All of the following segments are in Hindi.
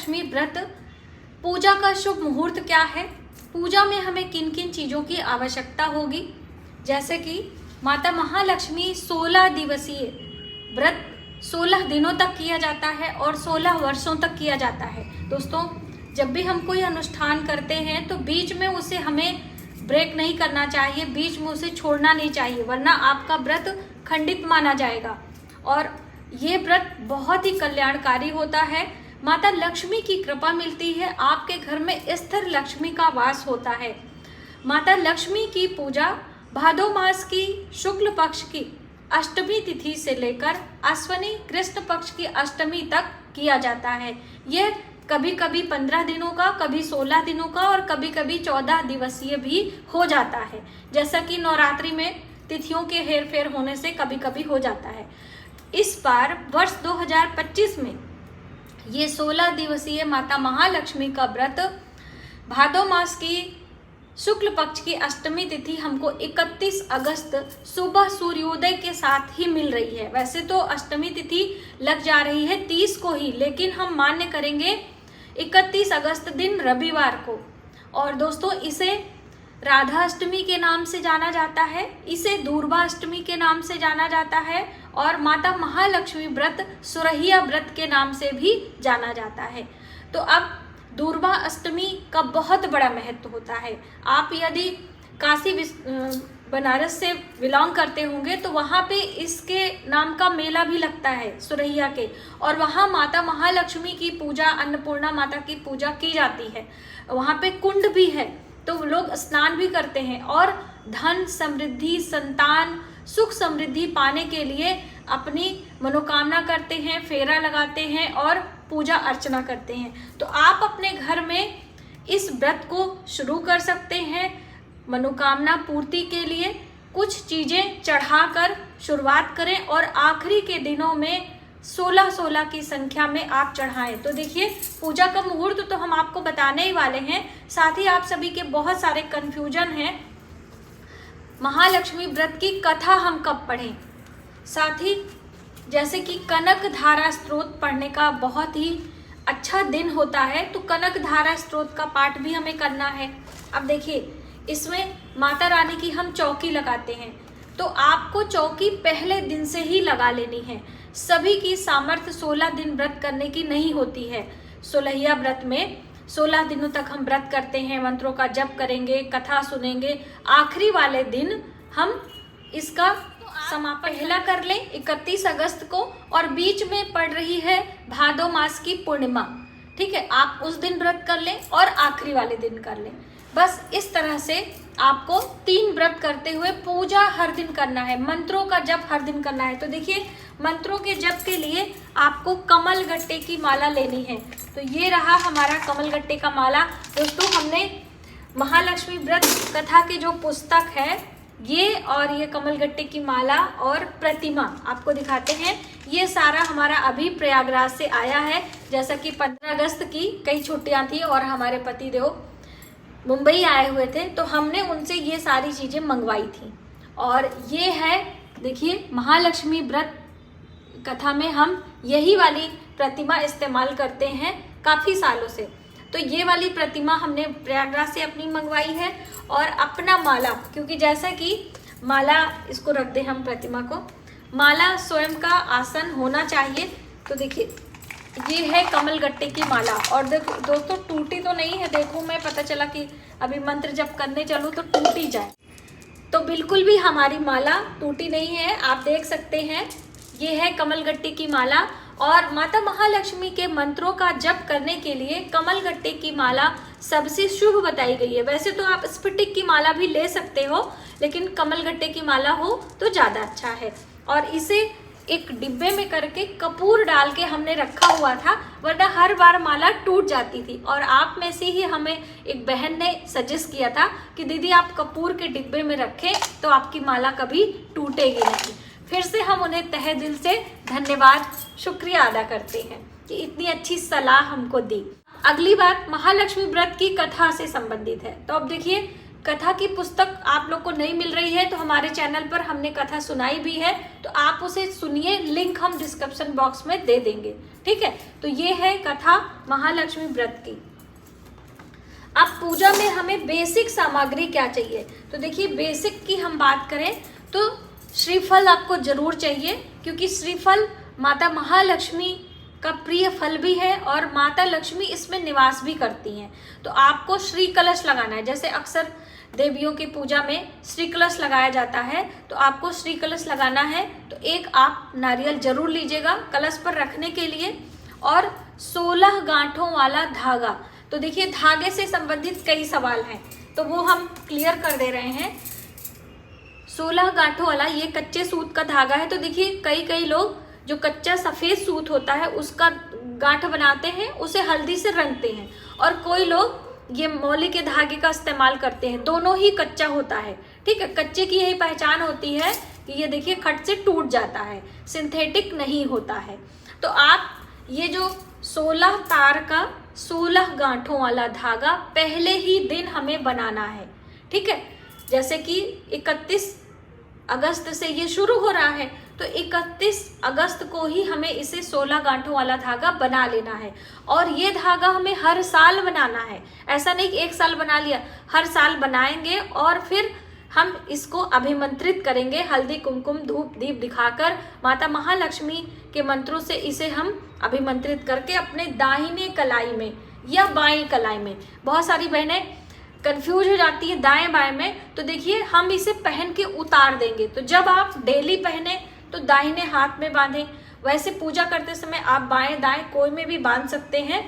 महालक्ष्मी व्रत पूजा का शुभ मुहूर्त क्या है, पूजा में हमें किन किन चीज़ों की आवश्यकता होगी। जैसे कि माता महालक्ष्मी 16 दिवसीय व्रत 16 दिनों तक किया जाता है और 16 वर्षों तक किया जाता है। दोस्तों, जब भी हम कोई अनुष्ठान करते हैं तो बीच में उसे हमें ब्रेक नहीं करना चाहिए, बीच में उसे छोड़ना नहीं चाहिए, वरना आपका व्रत खंडित माना जाएगा। और ये व्रत बहुत ही कल्याणकारी होता है। माता लक्ष्मी की कृपा मिलती है, आपके घर में स्थिर लक्ष्मी का वास होता है। माता लक्ष्मी की पूजा भादो मास की शुक्ल पक्ष की अष्टमी तिथि से लेकर अश्वनी कृष्ण पक्ष की अष्टमी तक किया जाता है। यह कभी कभी 15 दिनों का, कभी 16 दिनों का और कभी कभी 14 दिवसीय भी हो जाता है। जैसा कि नवरात्रि में तिथियों के हेर फेर होने से कभी कभी हो जाता है। इस बार वर्ष 2025 में ये 16 दिवसीय माता महालक्ष्मी का व्रत भादो मास की शुक्ल पक्ष की अष्टमी तिथि हमको 31 अगस्त सुबह सूर्योदय के साथ ही मिल रही है। वैसे तो अष्टमी तिथि लग जा रही है 30 को ही, लेकिन हम मान्य करेंगे 31 अगस्त दिन रविवार को। और दोस्तों, इसे राधा अष्टमी के नाम से जाना जाता है, इसे दूर्वा अष्टमी के नाम से जाना जाता है और माता महालक्ष्मी व्रत सुरहिया व्रत के नाम से भी जाना जाता है। तो अब दूर्वा अष्टमी का बहुत बड़ा महत्व होता है। आप यदि काशी बनारस से बिलोंग करते होंगे तो वहाँ पे इसके नाम का मेला भी लगता है सुरहिया के, और वहाँ माता महालक्ष्मी की पूजा, अन्नपूर्णा माता की पूजा की जाती है। वहाँ पे कुंड भी है तो लोग स्नान भी करते हैं और धन समृद्धि, संतान, सुख समृद्धि पाने के लिए अपनी मनोकामना करते हैं, फेरा लगाते हैं और पूजा अर्चना करते हैं। तो आप अपने घर में इस व्रत को शुरू कर सकते हैं। मनोकामना पूर्ति के लिए कुछ चीज़ें चढ़ाकर शुरुआत करें और आखिरी के दिनों में 16-16 की संख्या में आप चढ़ाएं। तो देखिए, पूजा का मुहूर्त तो हम आपको बताने ही वाले हैं, साथ ही आप सभी के बहुत सारे कन्फ्यूजन हैं। महालक्ष्मी व्रत की कथा हम कब पढ़ें, साथ ही जैसे कि कनक धारा स्तोत्र पढ़ने का बहुत ही अच्छा दिन होता है, तो कनक धारा स्तोत्र का पाठ भी हमें करना है। अब देखिए, इसमें माता रानी की हम चौकी लगाते हैं, तो आपको चौकी पहले दिन से ही लगा लेनी है। सभी की सामर्थ्य 16 दिन व्रत करने की नहीं होती है। सोलहिया व्रत में 16 दिनों तक हम व्रत करते हैं, मंत्रों का जप करेंगे, कथा सुनेंगे। आखिरी वाले दिन हम इसका समापन पहला कर लें 31 अगस्त को, और बीच में पड़ रही है भादो मास की पूर्णिमा, ठीक है, आप उस दिन व्रत कर लें और आखिरी वाले दिन कर लें। बस इस तरह से आपको 3 व्रत करते हुए पूजा हर दिन करना है, मंत्रों का जप हर दिन करना है। तो देखिए, मंत्रों के जप के लिए आपको कमल गट्टे की माला लेनी है। तो ये रहा हमारा कमल गट्टे का माला। दोस्तों, हमने महालक्ष्मी व्रत कथा की जो पुस्तक है ये, और ये कमल गट्टे की माला और प्रतिमा आपको दिखाते हैं। ये सारा हमारा अभी प्रयागराज से आया है। जैसा कि 15 अगस्त की कई छुट्टियां थी और हमारे पति देव मुंबई आए हुए थे, तो हमने उनसे ये सारी चीज़ें मंगवाई थी। और ये है, देखिए, महालक्ष्मी व्रत कथा में हम यही वाली प्रतिमा इस्तेमाल करते हैं काफ़ी सालों से। तो ये वाली प्रतिमा हमने प्रयागराज से अपनी मंगवाई है। और अपना माला, क्योंकि जैसा कि माला, इसको रख दें हम प्रतिमा को, माला स्वयं का आसन होना चाहिए। तो देखिए, ये है कमल गट्टे की माला। और दोस्तों, टूटी तो नहीं है, देखो मैं, पता चला कि अभी मंत्र जप करने चलूँ तो टूट ही जाए, तो बिल्कुल भी हमारी माला टूटी नहीं है। आप देख सकते हैं, ये है कमल गट्टे की माला। और माता महालक्ष्मी के मंत्रों का जप करने के लिए कमल गट्टे की माला सबसे शुभ बताई गई है। वैसे तो आप स्फटिक की माला भी ले सकते हो, लेकिन कमल गट्टे की माला हो तो ज़्यादा अच्छा है। और इसे एक डिब्बे में करके कपूर डाल के हमने रखा हुआ था, वरना हर बार माला टूट जाती थी। और आप में से ही हमें एक बहन ने सजेस्ट किया था कि दीदी आप कपूर के डिब्बे में रखें तो आपकी माला कभी टूटेगी नहीं। फिर से हम उन्हें तहे दिल से धन्यवाद, शुक्रिया अदा करते हैं कि इतनी अच्छी सलाह हमको दी। अगली बात महालक्ष्मी व्रत की कथा से संबंधित है। तो अब देखिए, कथा की पुस्तक आप लोग को नहीं मिल रही है तो हमारे चैनल पर हमने कथा सुनाई भी है, तो आप उसे सुनिए, लिंक हम डिस्क्रिप्शन बॉक्स में दे देंगे। ठीक है, तो ये है कथा महालक्ष्मी व्रत की। अब पूजा में हमें बेसिक सामग्री क्या चाहिए, तो देखिए बेसिक की हम बात करें तो श्रीफल आपको जरूर चाहिए, क्योंकि श्रीफल माता महालक्ष्मी का प्रिय फल भी है और माता लक्ष्मी इसमें निवास भी करती हैं। तो आपको श्री कलश लगाना है, जैसे अक्सर देवियों की पूजा में श्री कलश लगाया जाता है, तो आपको श्री कलश लगाना है। तो एक आप नारियल जरूर लीजिएगा कलश पर रखने के लिए, और 16 गांठों वाला धागा। तो देखिए धागे से संबंधित कई सवाल हैं, तो वो हम क्लियर कर दे रहे हैं। 16 गांठों वाला ये कच्चे सूत का धागा है। तो देखिए कई लोग जो कच्चा सफेद सूत होता है उसका गांठ बनाते हैं, उसे हल्दी से रंगते हैं, और कोई लोग ये मौली के धागे का इस्तेमाल करते हैं। दोनों ही कच्चा होता है। ठीक है, कच्चे की यही पहचान होती है कि ये देखिए खट से टूट जाता है, सिंथेटिक नहीं होता है। तो आप ये जो 16 तार का 16 गांठों वाला धागा पहले ही दिन हमें बनाना है। ठीक है, जैसे कि 31 अगस्त से ये शुरू हो रहा है, तो 31 अगस्त को ही हमें इसे 16 गांठों वाला धागा बना लेना है। और ये धागा हमें हर साल बनाना है, ऐसा नहीं कि एक साल बना लिया, हर साल बनाएंगे और फिर हम इसको अभिमंत्रित करेंगे हल्दी कुमकुम धूप दीप दिखाकर, माता महालक्ष्मी के मंत्रों से इसे हम अभिमंत्रित करके अपने दाहिने कलाई में या बाएं कलाई में, बहुत सारी बहनें कंफ्यूज हो जाती है दाएं बाएं में, तो देखिए हम इसे पहन के उतार देंगे। तो जब आप डेली पहने तो दाहिने हाथ में बांधें, वैसे पूजा करते समय आप बाएं दाएं कोई में भी बांध सकते हैं।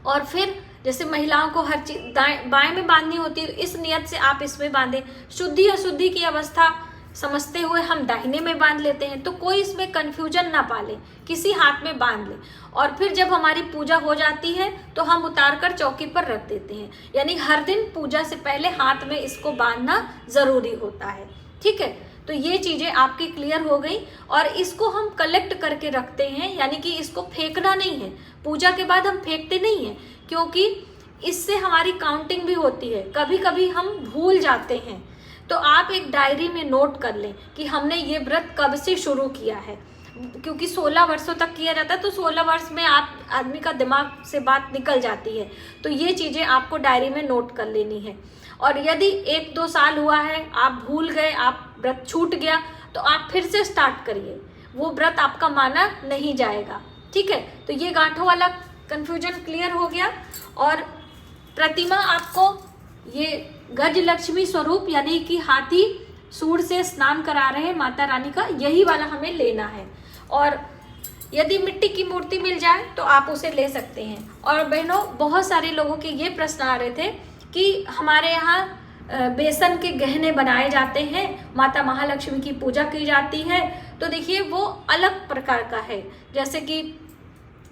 और फिर जैसे महिलाओं को हर चीज दाएं बाएं में बांधनी होती है, इस नियत से आप इसमें बांधें। शुद्धि अशुद्धि की अवस्था समझते हुए हम दाहिने में बांध लेते हैं, तो कोई इसमें कंफ्यूजन ना पाले, किसी हाथ में बांध ले। और फिर जब हमारी पूजा हो जाती है तो हम उतार कर चौकी पर रख देते हैं। यानी हर दिन पूजा से पहले हाथ में इसको बांधना जरूरी होता है। ठीक है, तो ये चीजें आपकी क्लियर हो गई। और इसको हम कलेक्ट करके रखते हैं, यानी कि इसको फेंकना नहीं है, पूजा के बाद हम फेंकते नहीं हैं, क्योंकि इससे हमारी काउंटिंग भी होती है। कभी कभी हम भूल जाते हैं, तो आप एक डायरी में नोट कर लें कि हमने ये व्रत कब से शुरू किया है, क्योंकि 16 वर्षों तक किया जाता है, तो 16 वर्ष में आप आदमी का दिमाग से बात निकल जाती है। तो ये चीज़ें आपको डायरी में नोट कर लेनी है। और यदि 1-2 साल हुआ है, आप भूल गए, आप व्रत छूट गया, तो आप फिर से स्टार्ट करिए, वो व्रत आपका माना नहीं जाएगा। ठीक है, तो ये गांठों वाला कन्फ्यूजन क्लियर हो गया। और प्रतिमा आपको ये गज लक्ष्मी स्वरूप यानी कि हाथी सूंड से स्नान करा रहे हैं माता रानी का, यही वाला हमें लेना है। और यदि मिट्टी की मूर्ति मिल जाए तो आप उसे ले सकते हैं। और बहनों, बहुत सारे लोगों के ये प्रश्न आ रहे थे कि हमारे यहाँ बेसन के गहने बनाए जाते हैं, माता महालक्ष्मी की पूजा की जाती है। तो देखिए वो अलग प्रकार का है, जैसे कि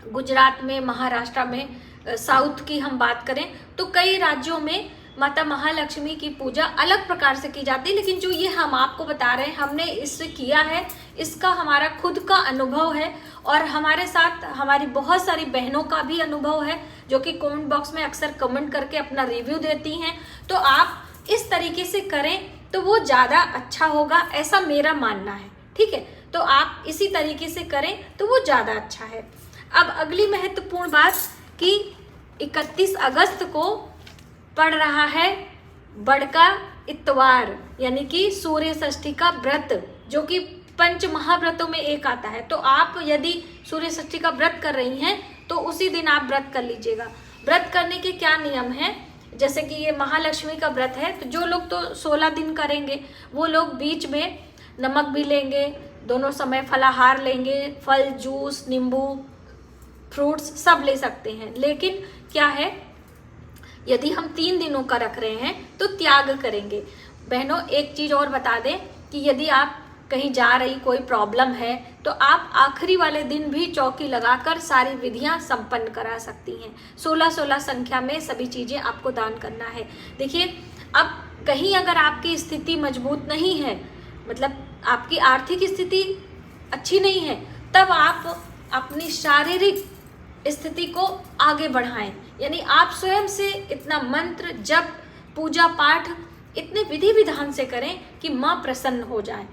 गुजरात में, महाराष्ट्र में, साउथ की हम बात करें तो कई राज्यों में माता महालक्ष्मी की पूजा अलग प्रकार से की जाती है। लेकिन जो ये हम आपको बता रहे हैं, हमने इससे किया है, इसका हमारा खुद का अनुभव है और हमारे साथ हमारी बहुत सारी बहनों का भी अनुभव है, जो कि कमेंट बॉक्स में अक्सर कमेंट करके अपना रिव्यू देती हैं। तो आप इस तरीके से करें तो वो ज़्यादा अच्छा होगा, ऐसा मेरा मानना है। ठीक है, तो आप इसी तरीके से करें तो वो ज़्यादा अच्छा है। अब अगली महत्वपूर्ण बात कि 31 अगस्त को पड़ रहा है बड़का इतवार, यानी कि सूर्य षष्ठी का व्रत, जो कि पंच महाव्रतों में एक आता है। तो आप यदि सूर्य षष्ठी का व्रत कर रही हैं तो उसी दिन आप व्रत कर लीजिएगा। व्रत करने के क्या नियम हैं, जैसे कि ये महालक्ष्मी का व्रत है, तो जो लोग तो 16 दिन करेंगे वो लोग बीच में नमक भी लेंगे, दोनों समय फलाहार लेंगे, फल, जूस, नींबू, फ्रूट्स सब ले सकते हैं। लेकिन क्या है, यदि हम 3 दिनों का रख रहे हैं तो त्याग करेंगे। बहनों, एक चीज़ और बता दें कि यदि आप कहीं जा रही, कोई प्रॉब्लम है, तो आप आखिरी वाले दिन भी चौकी लगाकर सारी विधियां संपन्न करा सकती हैं। 16-16 संख्या में सभी चीज़ें आपको दान करना है। देखिए, अब कहीं अगर आपकी स्थिति मजबूत नहीं है, मतलब आपकी आर्थिक स्थिति अच्छी नहीं है, तब आप अपनी शारीरिक स्थिति को आगे बढ़ाएं। यानी आप स्वयं से इतना मंत्र जप पूजा पाठ इतने विधि विधान से करें कि माँ प्रसन्न हो जाए।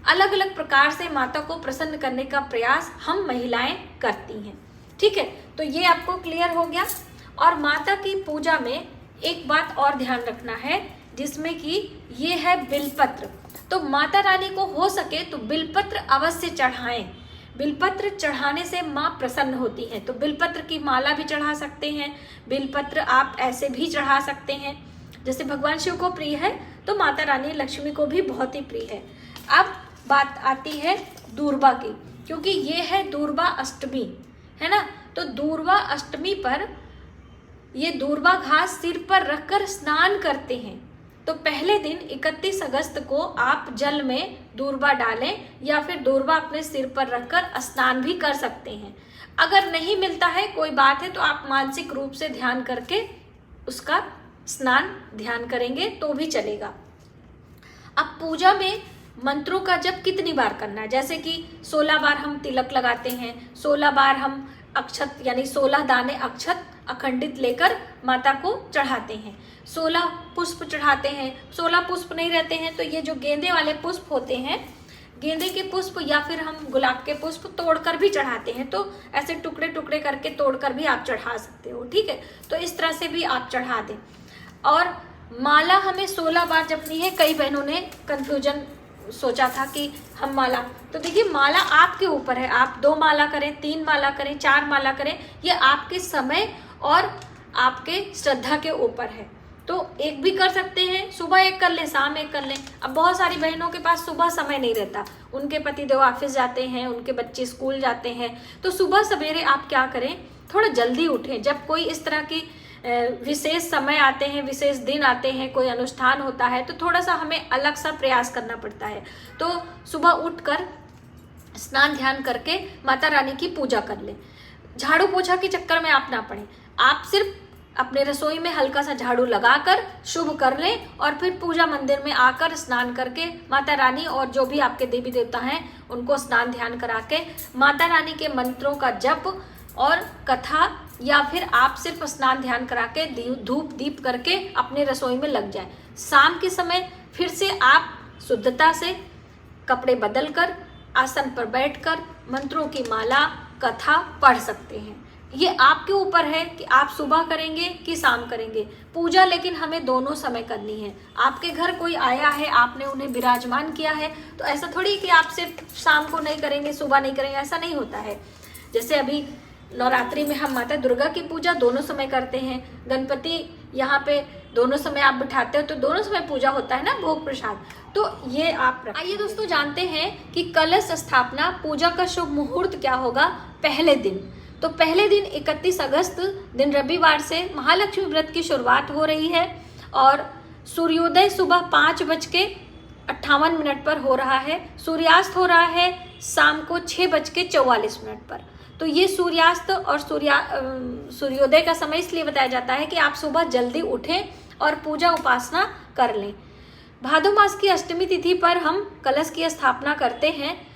अलग अलग प्रकार से माता को प्रसन्न करने का प्रयास हम महिलाएं करती हैं। ठीक है, तो ये आपको क्लियर हो गया। और माता की पूजा में एक बात और ध्यान रखना है, जिसमें कि ये है बिलपत्र। तो माता रानी को हो सके तो बिलपत्र अवश्य चढ़ाएं। बिलपत्र चढ़ाने से माँ प्रसन्न होती हैं। तो बिलपत्र की माला भी चढ़ा सकते हैं, बिलपत्र आप ऐसे भी चढ़ा सकते हैं। जैसे भगवान शिव को प्रिय है तो माता रानी लक्ष्मी को भी बहुत ही प्रिय है। अब बात आती है दूर्वा की, क्योंकि ये है दूर्वा अष्टमी, है ना। तो दूर्वा अष्टमी पर ये दूर्वा घास सिर पर रखकर स्नान करते हैं। तो पहले दिन 31 अगस्त को आप जल में दूर्वा डालें या फिर दूर्वा अपने सिर पर रखकर स्नान भी कर सकते हैं। अगर नहीं मिलता है कोई बात है तो आप मानसिक रूप से ध्यान करके उसका स्नान ध्यान करेंगे तो भी चलेगा। अब पूजा में मंत्रों का जप कितनी बार करना है, जैसे कि 16 बार हम तिलक लगाते हैं, 16 बार हम अक्षत यानी 16 दाने अक्षत अखंडित लेकर माता को चढ़ाते हैं, 16 पुष्प चढ़ाते हैं। 16 पुष्प नहीं रहते हैं तो ये जो गेंदे वाले पुष्प होते हैं, गेंदे के पुष्प या फिर हम गुलाब के पुष्प तोड़कर भी चढ़ाते हैं। तो ऐसे टुकड़े टुकड़े करके तोड़कर भी आप चढ़ा सकते हो। ठीक है, तो इस तरह से भी आप चढ़ा दें। और माला हमें 16 बार जपनी है। कई बहनों ने कंफ्यूजन सोचा था कि हम माला, तो देखिए माला आपके ऊपर है, आप 2 माला करें, 3 माला करें, 4 माला करें, ये आपके समय और आपके श्रद्धा के ऊपर है। तो एक भी कर सकते हैं, सुबह एक कर लें, शाम एक कर लें। अब बहुत सारी बहनों के पास सुबह समय नहीं रहता, उनके पतिदेव ऑफिस जाते हैं, उनके बच्चे स्कूल जाते हैं, तो सुबह सवेरे आप क्या करें, थोड़ा जल्दी उठें। जब कोई इस तरह की विशेष समय आते हैं, विशेष दिन आते हैं, कोई अनुष्ठान होता है, तो थोड़ा सा हमें अलग सा प्रयास करना पड़ता है। तो सुबह उठकर स्नान ध्यान करके माता रानी की पूजा कर लें। झाड़ू पोछा के चक्कर में आप ना पड़ें, आप सिर्फ अपने रसोई में हल्का सा झाड़ू लगाकर शुभ कर लें और फिर पूजा मंदिर में आकर स्नान करके माता रानी और जो भी आपके देवी देवता हैं उनको स्नान ध्यान करा के माता रानी के मंत्रों का जप और कथा, या फिर आप सिर्फ स्नान ध्यान करा के धूप दीप करके अपने रसोई में लग जाएं। शाम के समय फिर से आप शुद्धता से कपड़े बदलकर आसन पर बैठकर मंत्रों की माला कथा पढ़ सकते हैं। ये आपके ऊपर है कि आप सुबह करेंगे कि शाम करेंगे पूजा, लेकिन हमें दोनों समय करनी है। आपके घर कोई आया है, आपने उन्हें विराजमान किया है, तो ऐसा थोड़ी कि आप सिर्फ शाम को नहीं करेंगे सुबह नहीं करेंगे, ऐसा नहीं होता है। जैसे अभी नवरात्रि में हम माता दुर्गा की पूजा दोनों समय करते हैं, गणपति यहाँ पे दोनों समय आप बिठाते हो तो दोनों समय पूजा होता है ना, भोग प्रसाद। तो ये आप आइए दोस्तों जानते हैं कि कलश स्थापना पूजा का शुभ मुहूर्त क्या होगा। पहले दिन, तो पहले दिन 31 अगस्त दिन रविवार से महालक्ष्मी व्रत की शुरुआत हो रही है और सूर्योदय सुबह 5:58 पर हो रहा है। सूर्यास्त हो रहा है शाम को 6:44 पर। तो ये सूर्यास्त और सूर्योदय का समय इसलिए बताया जाता है कि आप सुबह जल्दी उठें और पूजा उपासना कर लें। भादो मास की अष्टमी तिथि पर हम कलश की स्थापना करते हैं।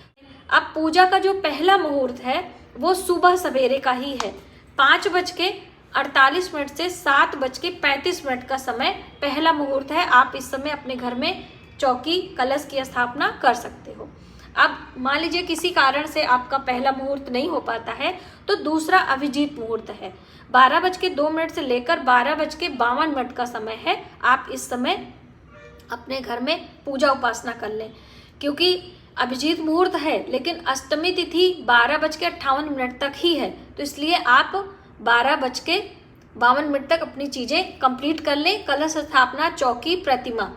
अब पूजा का जो पहला मुहूर्त है वो सुबह सवेरे का ही है। 5:48 से 7:35 का समय पहला मुहूर्त है। आप इस समय अपने घर में चौकी कलश की स्थापना कर सकते हो। अब मान लीजिए किसी कारण से आपका पहला मुहूर्त नहीं हो पाता है तो दूसरा अभिजीत मुहूर्त है। 12:02 से लेकर 12:52 का समय है। आप इस समय अपने घर में पूजा उपासना कर लें, क्योंकि अभिजीत मुहूर्त है लेकिन अष्टमी तिथि 12:58 तक ही है, तो इसलिए आप 12:52 तक अपनी चीजें कंप्लीट कर लें। कलश स्थापना, चौकी, प्रतिमा,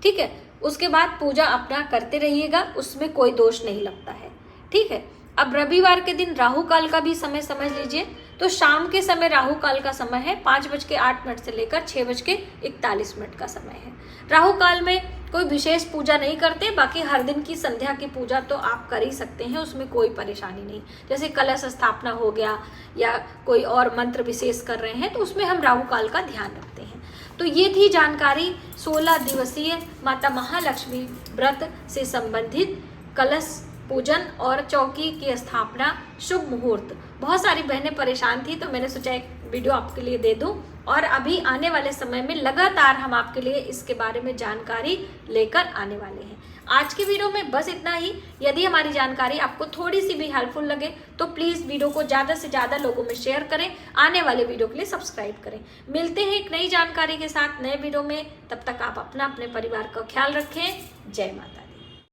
ठीक है। उसके बाद पूजा अपना करते रहिएगा, उसमें कोई दोष नहीं लगता है, ठीक है। अब रविवार के दिन राहु काल का भी समय समझ लीजिए। तो शाम के समय राहु काल का समय है 5:08 से लेकर 6:41 का समय है। राहु काल में कोई विशेष पूजा नहीं करते, बाकी हर दिन की संध्या की पूजा तो आप कर ही सकते हैं, उसमें कोई परेशानी नहीं। जैसे कलश स्थापना हो गया या कोई और मंत्र विशेष कर रहे हैं तो उसमें हम राहु काल का ध्यान रखते हैं। तो ये थी जानकारी 16 दिवसीय माता महालक्ष्मी व्रत से संबंधित कलश पूजन और चौकी की स्थापना शुभ मुहूर्त। बहुत सारी बहनें परेशान थी तो मैंने सोचा एक वीडियो आपके लिए दे दूं और अभी आने वाले समय में लगातार हम आपके लिए इसके बारे में जानकारी लेकर आने वाले हैं। आज की वीडियो में बस इतना ही। यदि हमारी जानकारी आपको थोड़ी सी भी हेल्पफुल लगे तो प्लीज़ वीडियो को ज़्यादा से ज़्यादा लोगों में शेयर करें, आने वाले वीडियो के लिए सब्सक्राइब करें। मिलते हैं एक नई जानकारी के साथ नए वीडियो में, तब तक आप अपने परिवार का ख्याल रखें। जय माता दी।